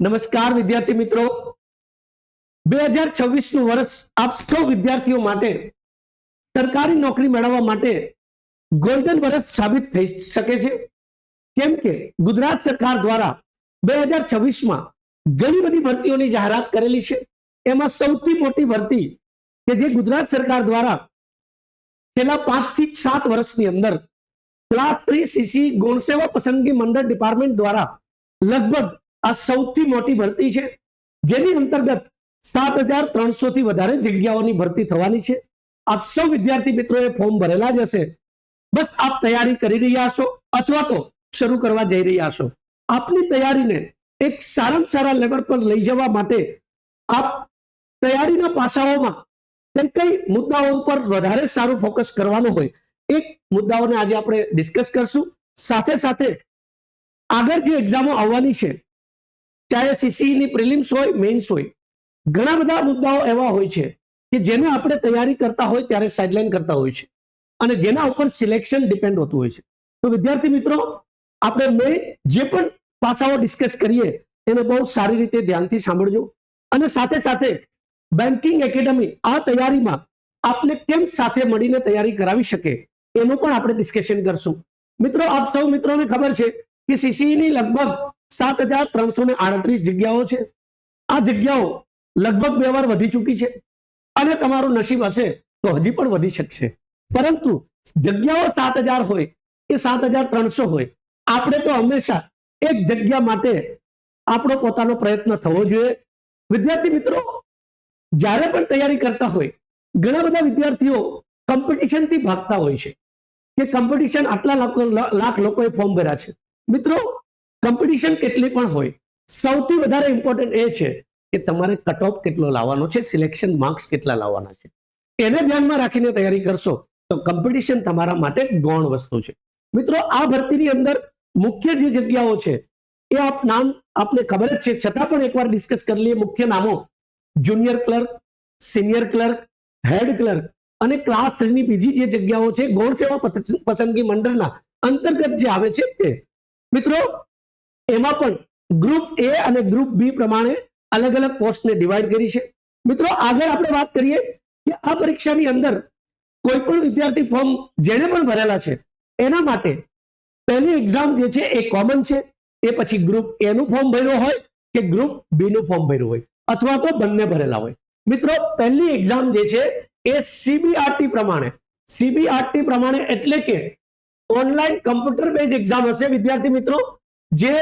નમસ્કાર વિદ્યાર્થી મિત્રો, 2026નું વર્ષ આપ સૌ વિદ્યાર્થીઓ માટે સરકારી નોકરી મેળવવા માટે ગોલ્ડન વર્ષ સાબિત થઈ શકે છે. કેમ કે ગુજરાત સરકાર દ્વારા 2026માં ઘણી બધી ભરતીઓની જાહેરાત કરેલી છે. એમાં સૌથી મોટી ભરતી કે જે ગુજરાત સરકાર દ્વારા છેલ્લા 5 થી 7 વર્ષની અંદર ક્લાસ 3 સીસી ગૌણ સેવા પસંદગી મંડળ ડિપાર્ટમેન્ટ દ્વારા લગભગ આ સૌથી મોટી ભરતી છે, જેની અંતર્ગત 7300 થી વધારે જગ્યાઓની ભરતી થવાની છે. આપ સૌ વિદ્યાર્થી મિત્રોએ ફોર્મ ભરેલા જ હશે. બસ આપ તૈયારી કરી રહ્યા છો અથવા તો શરૂ કરવા જઈ રહ્યા છો. આપની તૈયારીને એક સારામાં સારા લેવલ પર લઈ જવા માટે આપ તૈયારીના પાસાઓમાં કઈ મુદ્દાઓ ઉપર વધારે સારું ફોકસ કરવાનું હોય એક મુદ્દાઓને આજે આપણે ડિસ્કસ કરશું. સાથે સાથે આગળ જે એક્ઝામો આવવાની છે, ચાહે સીસી ની પ્રિલિમ્સ હોય, મેન્સ હોય, ઘણા બધા મુદ્દાઓ એવા હોય છે કે જેને આપણે તૈયારી કરતા હોય ત્યારે સાઇડલાઇન કરતા હોય છે અને જેના ઉપર સિલેક્શન ડિપેન્ડ હોતું હોય છે. તો વિદ્યાર્થી મિત્રો, આપણે જે પણ પાસાઓ ડિસ્કસ કરીએ એને બહુ સારી રીતે ધ્યાનથી સાંભળજો અને સાથે સાથે બેન્કિંગ એકેડમી આ તૈયારીમાં આપને કેમ સાથે મળીને તૈયારી કરાવી શકે એનું પણ આપણે ડિસ્કશન કરશું. મિત્રો, આપ સૌ મિત્રોને ખબર છે કે સીસી ની લગભગ 7338 જગ્યાઓ છે. આ જગ્યાઓ લગભગ 2 વાર વધી ચૂકી છે અને તમારું નસીબ હશે તો હજી પણ વધી શકશે. પરંતુ જગ્યાઓ 7000 હોય કે 7300 હોય, આપણે તો હંમેશા એક જગ્યા માટે આપણો પોતાનો પ્રયત્ન થવો જોઈએ. વિદ્યાર્થી મિત્રો, જ્યારે પણ તૈયારી કરતા હોય, ઘણા બધા વિદ્યાર્થીઓ કોમ્પિટિશનથી ભાગતા હોય છે કે કોમ્પિટિશન આટલા લાખ લોકોએ ફોર્મ ભર્યા છે. મિત્રો, કોમ્પિટિશન કેટલી પણ હોય, સૌથી વધારે ઇમ્પોર્ટન્ટ એ છે કે તમારે કટ ઓફ કેટલો લાવવાનો છે, સિલેક્શન માર્ક્સ કેટલા લાવવાના છે. એને ધ્યાનમાં રાખીને તૈયારી કરશો તો કોમ્પિટિશન તમારા માટે ગૌણ વસ્તુ છે. મિત્રો, આ ભરતીની અંદર મુખ્ય જે જગ્યાઓ છે એ નામ આપને ખબર જ છે, છતાં પણ એકવાર ડિસ્કસ કરી લઈએ. મુખ્ય નામો: junior clerk, senior clerk, head clerk અને ક્લાસ 3 ની બીજી જે જગ્યાઓ છે ગૌણ સેવા પસંદગી મંડળના અંતર્ગત જે આવે છે તે. મિત્રો, એમાં પણ ગ્રુપ એ અને ગ્રુપ બી પ્રમાણે અલગ અલગ પોસ્ટને ડિવાઈડ કરી છે. મિત્રો, આગળ આપણે વાત કરીએ કે આ પરીક્ષાની અંદર કોઈ પણ વિદ્યાર્થી ફોર્મ જેને પણ ભરેલા છે એના માટે પહેલી એક્ઝામ જે છે એ કોમન છે. એ પછી ગ્રુપ એ નું ફોર્મ ભર્યું હોય કે ગ્રુપ બી નું ફોર્મ ભર્યું હોય અથવા તો બંને ભરેલા હોય. મિત્રો, પહેલી એક્ઝામ જે છે એ સીબીઆરટી પ્રમાણે એટલે કે ઓનલાઈન કમ્પ્યુટર બેઝ એક્ઝામ હશે. વિદ્યાર્થી મિત્રો, જે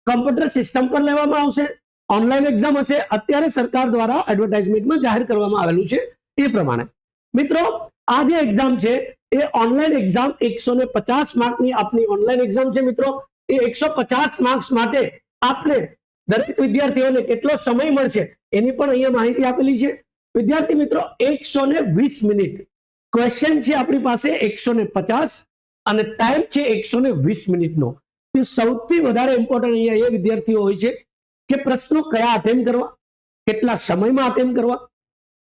કમ્પ્યુટર સિસ્ટમ પર લેવામાં આવશે, ઓનલાઈન એક્ઝામ હશે. અત્યારે સરકાર દ્વારા એડવર્ટાઇઝમેન્ટમાં જાહેર કરવામાં આવેલું છે એ પ્રમાણે. મિત્રો, આ જે એક્ઝામ છે એ ઓનલાઈન એક્ઝામ 150 માર્કની આપની ઓનલાઈન એક્ઝામ છે. મિત્રો, એ 150 માર્ક્સ માટે આપને દરેક વિદ્યાર્થીઓને કેટલો સમય મળશે એની પણ અહીંયા માહિતી આપેલી છે. વિદ્યાર્થી મિત્રો, 120 મિનિટ ક્વેશ્ચન છે આપણી પાસે 150 અને ટાઈમ છે 120 મિનિટનો. સૌથી વધારે ઇમ્પોર્ટન્ટ અહીંયા એ વિદ્યાર્થીઓ હોય છે કે પ્રશ્નો કયા અટેમ્પ કરવા, કેટલા સમયમાં અટેમ્પ કરવા.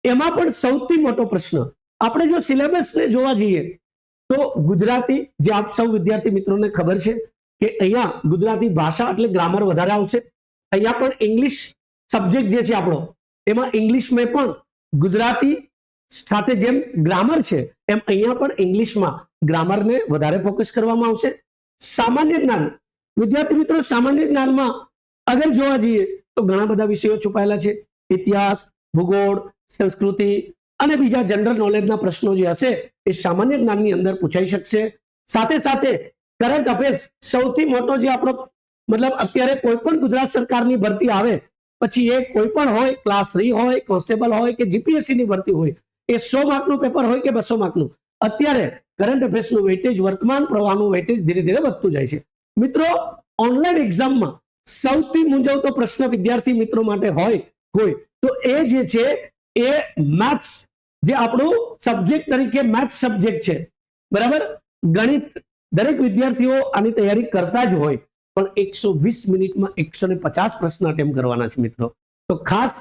એમાં પણ સૌથી મોટો પ્રશ્ન, આપણે જો સિલેબસને જોવા જઈએ તો ગુજરાતી, જે આપ સૌ વિદ્યાર્થી મિત્રોને ખબર છે કે અહીંયા ગુજરાતી ભાષા એટલે ગ્રામર વધારે આવશે. અહીંયા પણ ઇંગ્લિશ સબ્જેક્ટ જે છે આપણો, એમાં ઇંગ્લિશમાં પણ ગુજરાતી સાથે જેમ ગ્રામર છે એમ અહીંયા પણ ઇંગ્લિશમાં ગ્રામરને વધારે ફોકસ કરવામાં આવશે. સામાન્ય જ્ઞાન, વિદ્યાર્થી મિત્રો, સામાન્ય જ્ઞાનમાં અગર જોવા જઈએ તો ઘણા બધા વિષયો છુપાયેલા છે. ઇતિહાસ, ભૂગોળ, સંસ્કૃતિ અને બીજા જનરલ નોલેજના પ્રશ્નો જે હશે એ સામાન્ય જ્ઞાનની અંદર પૂછાઈ શકશે. સાથે સાથે કરંટ અફેર્સ, સૌથી મોટો જે આપણો મતલબ અત્યારે કોઈ પણ ગુજરાત સરકારની ભરતી આવે પછી એ કોઈ પણ હોય, ક્લાસ 3 હોય, કોન્સ્ટેબલ હોય કે જીપીએસસી ની ભરતી હોય, એ 100 માર્કનું પેપર હોય કે 200 માર્કનું, અત્યારે કરંટ અફેર્સનું વેટેજ, વર્તમાન પ્રવાહનું વેટેજ ધીરે ધીરે વધતું જાય છે. મિત્રો, ઓનલાઈન એક્ઝામમાં સૌથી મૂંઝવતો પ્રશ્ન વિદ્યાર્થી મિત્રો માટે હોય તો એ જે છે એ મેથ્સ, જે આપણું સબ્જેક્ટ તરીકે મેથ્સ સબ્જેક્ટ છે, બરાબર. ગણિત દરેક વિદ્યાર્થીઓ આની તૈયારી કરતા જ હોય, પણ 120 મિનિટમાં 150 પ્રશ્ન અટેમ્પ કરવાના છે. મિત્રો, તો ખાસ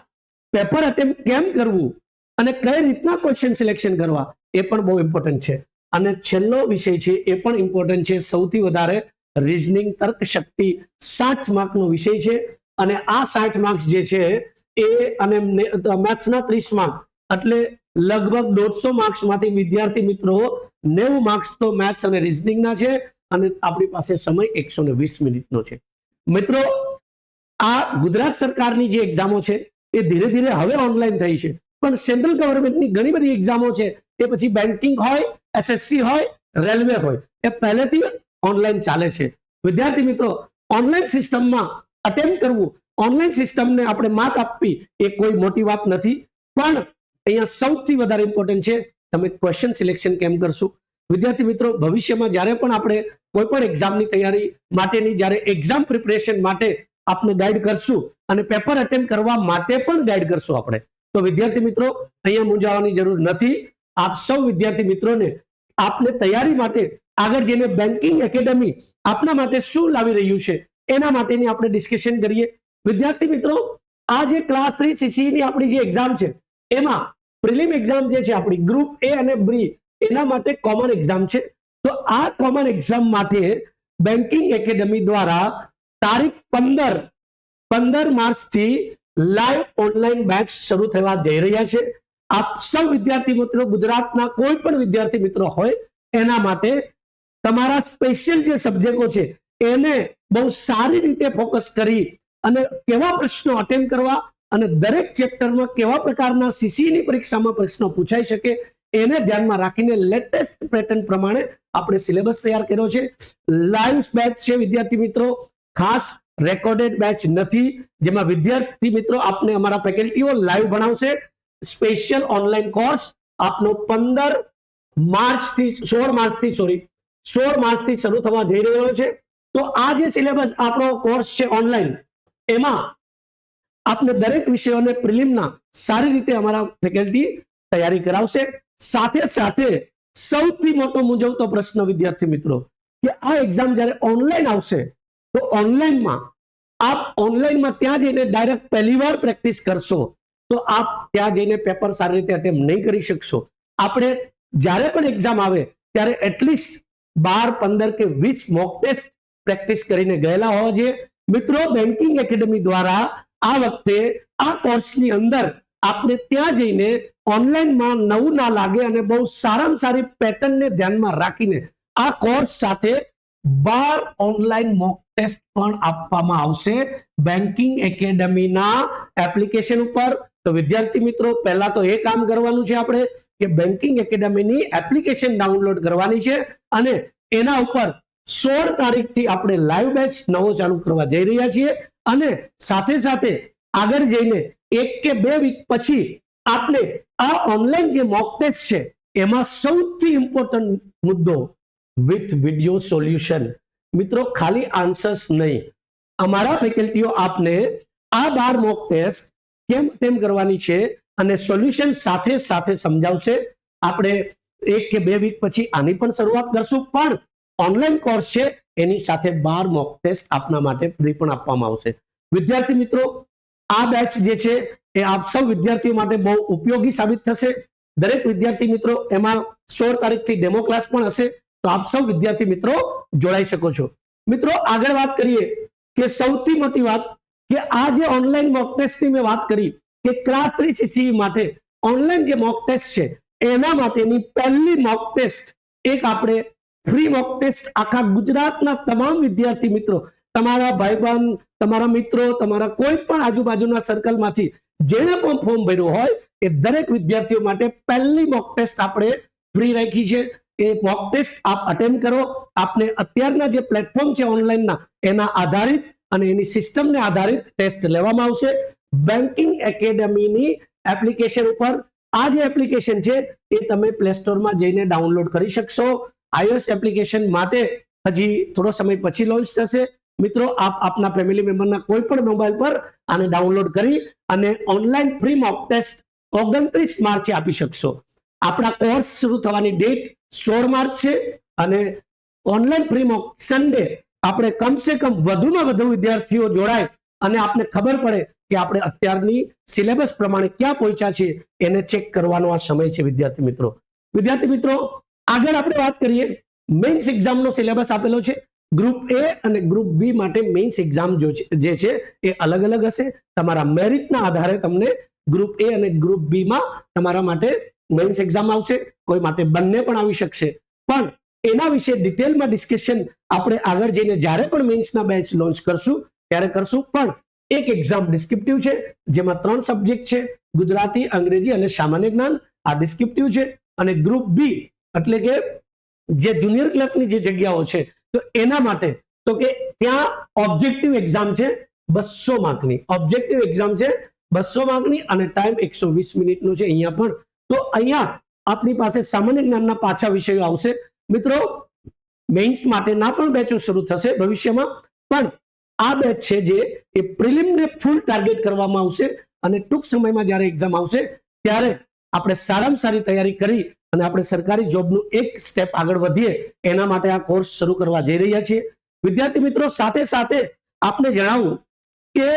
પેપર અટેમ્પ કેમ કરવું અને કઈ રીતના ક્વેશ્ચન સિલેક્શન કરવા એ પણ બહુ ઇમ્પોર્ટન્ટ છે. અને છેલ્લો વિષય છે એ પણ ઇમ્પોર્ટન્ટ છે, સૌથી વધારે રીઝનિંગ, તર્ક શક્તિ 60 માર્કનો વિષય છે. અને આ 60 માર્ક્સ જે છે એ અને મેથ્સના 30 માર્ક એટલે લગભગ 150 માર્ક્સ માંથી વિદ્યાર્થી મિત્રો 90 માર્ક્સ તો મેથ્સ અને રીઝનિંગના છે અને આપણી પાસે સમય 120 મિનિટનો છે. મિત્રો આ ગુજરાત સરકારની જે એક્ઝામો છે એ ધીરે ધીરે હવે ઓનલાઈન થઈ છે, પણ સેન્ટ્રલ ગવર્મેન્ટની ઘણી બધી એક્ઝામો છે એ પછી બેન્કિંગ હોય, એસએસસી હોય, રેલવે હોય, એ પહેલેથી ઓનલાઈન ચાલે છે. વિદ્યાર્થી મિત્રો ઓનલાઈન સિસ્ટમમાં અટેમ્પ્ટ કરવું, ઓનલાઈન સિસ્ટમને આપણે માત આપવી એ કોઈ મોટી વાત નથી, પણ અહીંયા સૌથી વધારે ઇમ્પોર્ટન્ટ છે તમે ક્વેશ્ચન સિલેક્શન કેમ કરશો. વિદ્યાર્થી મિત્રો ભવિષ્યમાં જ્યારે પણ આપણે કોઈ પણ એક્ઝામની તૈયારી માટેની જ્યારે એક્ઝામ પ્રિપરેશન માટે આપને ગાઈડ કરશું અને પેપર અટેમ્પ્ટ કરવા માટે પણ ગાઈડ કરશું આપણે, તો વિદ્યાર્થી મિત્રો અહીંયા મૂંઝાવાની જરૂર નથી. આપ સૌ વિદ્યાર્થી મિત્રોને આપને તૈયારી માટે આગળ જઈને બેન્કિંગ એકેડમી આપના માટે શું લાવી રહ્યું છે એના માટેની આપણે ડિસ્કશન કરીએ. વિદ્યાર્થી મિત્રો આ જે ક્લાસ 3 CCE ની આપણી જે એક્ઝામ છે એમાં પ્રિલિમ એક્ઝામ જે છે આપણી ગ્રુપ એ અને બી એના માટે કોમન એક્ઝામ છે. તો આ કોમન એક્ઝામ માટે બેન્કિંગ એકેડમી દ્વારા તારીખ 15 માર્ચથી લાઈવ ઓનલાઈન બેચ શરૂ થવા જઈ રહ્યા છે. આપ સૌ વિદ્યાર્થી મિત્રો ગુજરાતના કોઈ પણ વિદ્યાર્થી મિત્રો હોય એના માટે તમારા સ્પેશિયલ જે સબ્જેક્ટો છે એને બહુ સારી રીતે ફોકસ કરી અને કેવા પ્રશ્નો અટેમ્પ્ટ કરવા અને દરેક ચેપ્ટરમાં કેવા પ્રકારના CCE ની પરીક્ષામાં પ્રશ્નો પૂછાઈ શકે એને ધ્યાનમાં રાખીને લેટેસ્ટ પેટર્ન પ્રમાણે આપણે સિલેબસ તૈયાર કર્યો છે. લાઈવ બેચ છે વિદ્યાર્થી મિત્રો, ખાસ રેકોર્ડેડ બેચ નથી જેમાં વિદ્યાર્થી મિત્રો આપને અમારા ફેકલ્ટીઓ લાઈવ ભણાવશે. સ્પેશિયલ ઓનલાઈન કોર્સ આપનો 16 માર્ચથી શરૂ થવા જઈ રહ્યો છે. તો આ જે સિલેબસ આપણો કોર્સ છે ઓનલાઈન, એમાં આપને દરેક વિષયોને પ્રિલિમના સારી રીતે અમારા ફેકલ્ટી તૈયારી કરાવશે. સાથે સાથે સૌથી મોટો મૂંઝવતો પ્રશ્ન વિદ્યાર્થી મિત્રો કે આ એક્ઝામ જ્યારે ઓનલાઈન આવશે તો ઓનલાઈનમાં ત્યાં જઈને ડાયરેક્ટ પહેલી વાર પ્રેક્ટિસ કરશો તો આપ ત્યાં જઈને પેપર સારી રીતે અટેમ્પ્ટ નહીં કરી શકશો. આપણે જ્યારે પણ એક્ઝામ આવે ત્યારે એટલીસ્ટ 12, 15 કે 20 મોક ટેસ્ટ પ્રેક્ટિસ કરીને ગયેલા હોવા જોઈએ. મિત્રો બેન્કિંગ એકેડમી દ્વારા આ વખતે આ કોર્સની અંદર આપને ત્યાં જઈને ઓનલાઈનમાં નવું ના લાગે અને બહુ સારામાં સારી પેટર્નને ધ્યાનમાં રાખીને આ કોર્સ સાથે 12 ઓનલાઈન મોક ટેસ્ટ પણ આપવામાં આવશે બેન્કિંગ એકેડમીના એપ્લિકેશન ઉપર. તો વિદ્યાર્થી મિત્રો પહેલા તો એ કામ કરવાનું છે આપણે કે બેન્કિંગ એકેડમીની એપ્લિકેશન ડાઉનલોડ કરવાની છે અને એના ઉપર 16 તારીખથી આપણે લાઈવ બેચ નવો ચાલુ કરવા જઈ રહ્યા છીએ અને સાથે સાથે આગળ જઈને 1 કે 2 વીક પછી આપણે આ ઓનલાઈન જે મોક ટેસ્ટ છે એમાં સૌથી ઇમ્પોર્ટન્ટ મુદ્દો વિથ વિડિયો સોલ્યુશન. મિત્રો ખાલી આન્સર્સ નહીં, અમારા ફેકલ્ટીઓ આપને આ 12 મોક ટેસ્ટ કેમ તેમ કરવાની છે અને સોલ્યુશન સાથે સાથે સમજાવશે. આપણે 1 કે 2 વીક પછી આની પણ શરૂઆત કરશું, પણ ઓનલાઈન કોર્સ છે એની સાથે 12 મોક ટેસ્ટ આપના માટે ફ્રી પણ આપવામાં આવશે. વિદ્યાર્થી મિત્રો આ બેચ જે છે એ આપ સૌ વિદ્યાર્થીઓ માટે બહુ ઉપયોગી સાબિત થશે. દરેક વિદ્યાર્થી મિત્રો એમાં 16 તારીખથી ડેમો ક્લાસ પણ હશે, તો આપ સૌ વિદ્યાર્થી મિત્રો જોડાઈ શકો છો. મિત્રો આગળ વાત કરીએ કે સૌથી મોટી વાત કે આ જે ઓનલાઈન મોક ટેસ્ટની મેં વાત કરી કે ક્લાસ 3 CCE માટે ઓનલાઈન જે મોક ટેસ્ટ છે એના માટેની પહેલી મોક ટેસ્ટ એક આપણે ફ્રી મોક ટેસ્ટ આખા ગુજરાતના તમામ વિદ્યાર્થી મિત્રો, તમારા ભાઈબંધ, તમારા મિત્રો, તમારા કોઈ પણ આજુબાજુના સર્કલમાંથી જેણે પણ ફોર્મ ભર્યું હોય એ દરેક વિદ્યાર્થીઓ માટે પહેલી મોક ટેસ્ટ આપણે ફ્રી રાખી છે. એ મોક ટેસ્ટ આપ અટેન્ડ કરો. આપને અત્યારના જે પ્લેટફોર્મ છે ઓનલાઈનના એના આધારિત અને એની સિસ્ટમને આધારિત ટેસ્ટ લેવામાં આવશે બેન્કિંગ એકેડમીની એપ્લિકેશન ઉપર. આ જે એપ્લિકેશન છે એ તમે પ્લે સ્ટોરમાં જઈને ડાઉનલોડ કરી શકશો. iOS એપ્લિકેશન માટે હજી થોડો સમય પછી લોન્ચ થશે. મિત્રો આપ આપના ફેમિલી મેમ્બરના કોઈ પણ મોબાઈલ પર આને ડાઉનલોડ કરી અને ઓનલાઈન ફ્રી મોક ટેસ્ટ 29 માર્ચે આપી શકશો. આપણા કોર્સ શરૂ થવાની ડેટ 16 માર્ચ છે અને ઓનલાઈન ફ્રી મોક સન્ડે આપણે કમસે કમ વધુમાં વધુ વિદ્યાર્થીઓ જોડાય અને આપને ખબર પડે કે આપણે અત્યારની સિલેબસ પ્રમાણે ક્યાં પહોંચ્યા છે એને ચેક કરવાનો આ સમય છે વિદ્યાર્થી મિત્રો. આગળ આપણે વાત કરીએ મેઇન્સ એક્ઝામનો સિલેબસ આપેલો છે. ગ્રુપ એ અને ગ્રુપ બી માટે મેઇન્સ એક્ઝામ જે છે એ અલગ અલગ હશે. તમારા મેરિટના આધારે તમને ગ્રુપ એ અને ગ્રુપ બી માં તમારા માટે મેઇન્સ એક્ઝામ આવશે. કોઈ માટે બંને પણ આવી શકશે. પણ એના વિશે ડિટેલમાં ડિસ્કશન આપણે આગળ જઈને જ્યારે પણ મેઇન્સના બેચ લોન્ચ કરશું ત્યારે કરશું. પણ એક એક્ઝામ ડિસ્ક્રિપ્ટિવ છે, જેમાં 3 સબ્જેક્ટ છે, ગુજરાતી, અંગ્રેજી અને સામાન્ય જ્ઞાન. આ ડિસ્ક્રિપ્ટિવ છે. અને ગ્રુપ બી એટલે કે જે જુનિયર ક્લર્કની જે જગ્યાઓ છે, તો એના માટે તો કે ત્યાં ઓબ્જેક્ટિવ એક્ઝામ છે 200 માર્કની. ઓબ્જેક્ટિવ એક્ઝામ છે 200 માર્કની અને ટાઈમ 120 મિનિટનો છે. અહીંયા પણ તો અહીંયા આપની પાસે સામાન્ય જ્ઞાનના પાછા વિષયો આવશે. મિત્રો, મેઇન્સ માટેના પણ બેચો શરૂ થશે ભવિષ્યમાં. પણ આ બેચ છે જે એ પ્રિલિમને ફૂલ ટાર્ગેટ કરવામાં આવશે અને ટૂંક સમયમાં જ્યારે એક્ઝામ આવશે ત્યારે આપણે સારામાં સારી તૈયારી કરી અને આપણે સરકારી જોબનું એક સ્ટેપ આગળ વધીએ એના માટે આ કોર્સ શરૂ કરવા જઈ રહ્યા છીએ. વિદ્યાર્થી મિત્રો, સાથે સાથે આપને જણાવું કે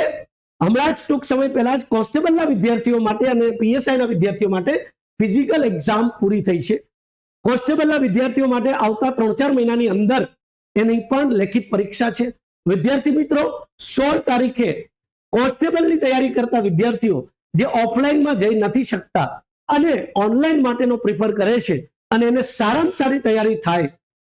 હમણાં જ ટૂંક સમય પહેલા જ કોન્સ્ટેબલના વિદ્યાર્થીઓ માટે અને પીએસઆઈના વિદ્યાર્થીઓ માટે ફિઝિકલ એક્ઝામ પૂરી થઈ છે. કોન્સ્ટેબલના વિદ્યાર્થીઓ માટે આવતા 3-4 મહિનાની અંદર એની પણ લેખિત પરીક્ષા છે. વિદ્યાર્થી મિત્રો, 16 તારીખે કોન્સ્ટેબલની તૈયારી કરતા વિદ્યાર્થીઓ જે ઓફલાઈનમાં જઈ નથી શકતા અને ઓનલાઈન માટેનો પ્રિફર કરે છે અને એને સારામાં સારી તૈયારી થાય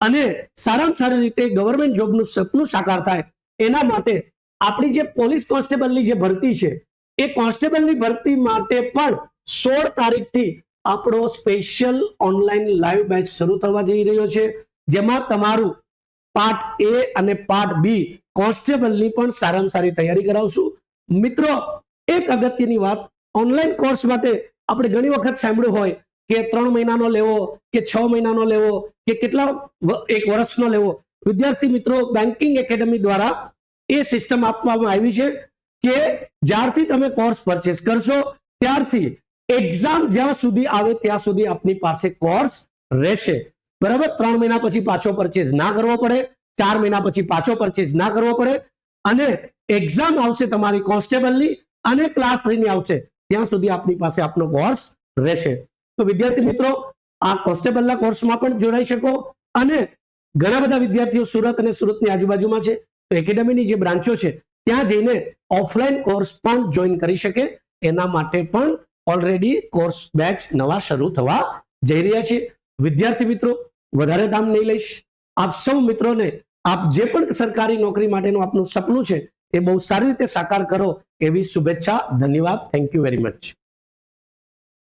અને સારામાં સારી રીતે ગવર્મેન્ટ જોબનું સપનું સાકાર થાય એના માટે આપણી જે પોલીસ કોન્સ્ટેબલની જે ભરતી છે એ કોન્સ્ટેબલની ભરતી માટે પણ 16 તારીખથી આપણો સ્પેશિયલ ઓનલાઈન લાઈવ બેચ શરૂ થવા જઈ રહ્યો છે, જેમાં તમારું પાર્ટ એ અને પાર્ટ બી કોન્સ્ટેબલની પણ સારામાં સારી તૈયારી કરાવશું. મિત્રો, એક અગત્યની વાત, ઓનલાઈન કોર્સ માટે આપણે ઘણી વખત સાંભળ્યું હોય કે 3 મહિનાનો લેવો કે 6 મહિનાનો લેવો કે કેટલા 1 વર્ષનો લેવો. વિદ્યાર્થી મિત્રો, બેન્કિંગ એકેડમી દ્વારા એ સિસ્ટમ આપવામાં આવી છે કે જ્યારથી તમે કોર્સ પરચેસ કરશો ત્યારથી એક્ઝામ જ્યાં સુધી આવે ત્યાં સુધી આપની પાસે કોર્સ રહેશે. બરાબર? 3 મહિના પછી પાછો પરચેસ ના કરવો પડે, 4 મહિના પછી પાછો પરચેસ ના કરવો પડે અને એક્ઝામ આવશે તમારી કોન્સ્ટેબલની અને ક્લાસ 3 ની આવશે ત્યાં સુધી આપની પાસે આપનો કોર્સ રહેશે. તો વિદ્યાર્થી મિત્રો, આ કોન્સ્ટેબલના કોર્સમાં પણ જોડાઈ શકો અને ઘણા બધા વિદ્યાર્થીઓ સુરત અને સુરતની આજુબાજુમાં છે તો એકેડમીની જે બ્રાન્ચો છે ત્યાં જઈને ઓફલાઈન કોર્સ પણ જોઈન કરી શકે. એના માટે પણ ઓલરેડી કોર્સ બેચ નવા શરૂ થવા જઈ રહ્યા છે. વિદ્યાર્થી મિત્રો, વધારે ટાઈમ નહીં લઈશ. આપ સૌ મિત્રોને આપ જે પણ સરકારી નોકરી માટેનું આપનું સપનું છે એ બહુ સારી રીતે સાકાર કરો એવી શુભેચ્છા. ધન્યવાદ. Thank you very much.